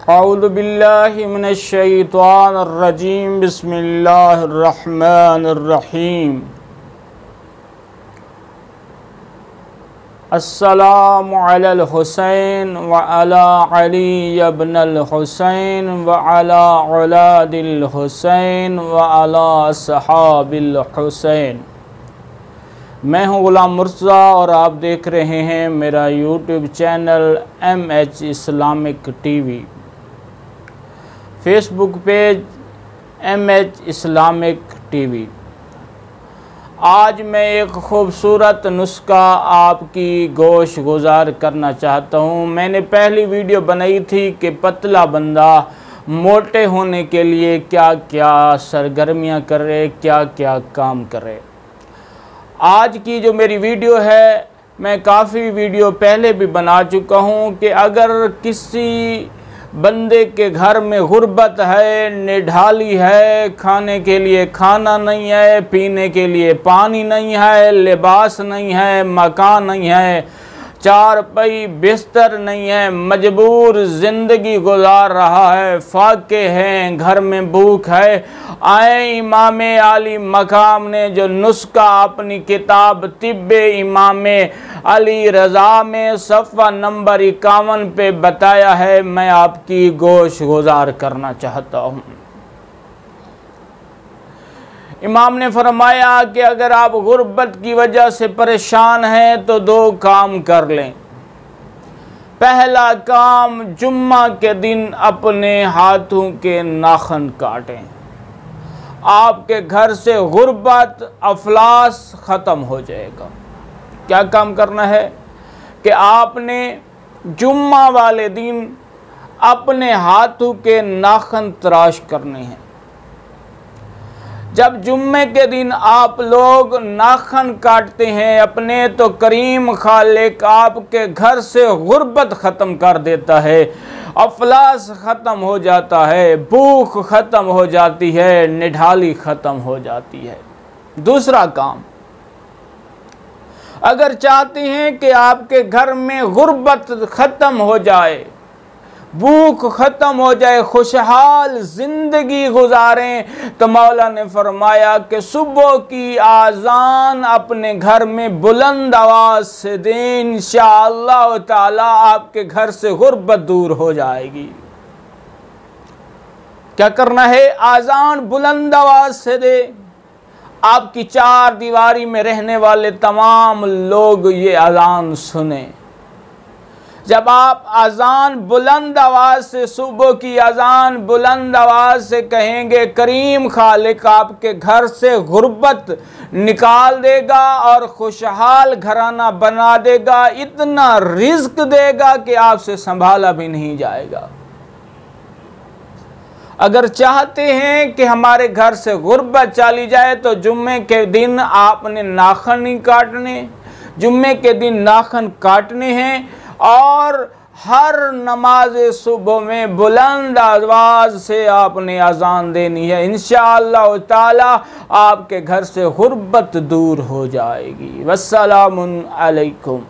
औज़ु बिल्लाहि मिनश्शैतानिर्रजीम बिस्मिल्लाहिर्रहमानिर्रहीम। अस्सलामु अलल हुसैन व अला अली इब्नुल हुसैन व अला औलादिल हुसैन व अला अस्हाबिल हुसैन। मैं हूं गुलाम मुर्तज़ा और आप देख रहे हैं मेरा YouTube channel MH Islamic TV, Facebook page MH Islamic TV. आज मैं एक ख़ूबसूरत नुस्खा आपकी गोश गुजार करना चाहता हूँ। मैंने पहली वीडियो बनाई थी कि पतला बंदा मोटे होने के लिए क्या क्या सरगर्मियाँ करे, क्या क्या काम करे। आज की जो मेरी वीडियो है, मैं काफ़ी वीडियो पहले भी बना चुका हूँ कि अगर किसी बंदे के घर में गुर्बत है, निढाली है, खाने के लिए खाना नहीं है, पीने के लिए पानी नहीं है, लिबास नहीं है, मकान नहीं है, चारपाई बिस्तर नहीं है, मजबूर ज़िंदगी गुजार रहा है, फाके हैं, घर में भूख है, आए इमाम आली मकाम ने जो नुस्खा अपनी किताब तिब्बे इमाम अली रज़ा में सफ़ा नंबर 51 पे बताया है, मैं आपकी गोश गुजार करना चाहता हूँ। इमाम ने फरमाया कि अगर आप गुर्बत की वजह से परेशान हैं तो दो काम कर लें। पहला काम, जुम्मा के दिन अपने हाथों के नाखून काटें। आपके घर से गुर्बत अफलास ख़त्म हो जाएगा। क्या काम करना है कि आपने जुम्मा वाले दिन अपने हाथों के नाखून तराश करने हैं। जब जुम्मे के दिन आप लोग नाखून काटते हैं अपने, तो करीम खालिक आपके घर से गुर्बत ख़त्म कर देता है, अफलास ख़त्म हो जाता है, भूख ख़त्म हो जाती है, निढाली ख़त्म हो जाती है। दूसरा काम, अगर चाहते हैं कि आपके घर में गुर्बत ख़त्म हो जाए, भूख ख़त्म हो जाए, खुशहाल ज़िंदगी गुजारें, तो मौला ने फरमाया कि सुबह की आज़ान अपने घर में बुलंद आवाज़ से दें, इंशाअल्लाह ताला आपके घर से गुर्बत दूर हो जाएगी। क्या करना है? आज़ान बुलंद आवाज़ से दे। आपकी चार दीवारी में रहने वाले तमाम लोग ये अज़ान सुने। जब आप अज़ान बुलंद आवाज़ से, सुबह की अज़ान बुलंद आवाज़ से कहेंगे, करीम खालिक आपके घर से गुर्बत निकाल देगा और खुशहाल घराना बना देगा, इतना रिज़्क देगा कि आपसे संभाला भी नहीं जाएगा। अगर चाहते हैं कि हमारे घर से गुर्बत चली जाए तो जुम्मे के दिन आपने नाखून नहीं काटने, जुम्मे के दिन नाखून काटने हैं और हर नमाज सुबह में बुलंद आवाज़ से आपने अज़ान देनी है। इंशाअल्लाह ताला आपके घर से गुर्बत दूर हो जाएगी। वस्सलामुन अलैकुम।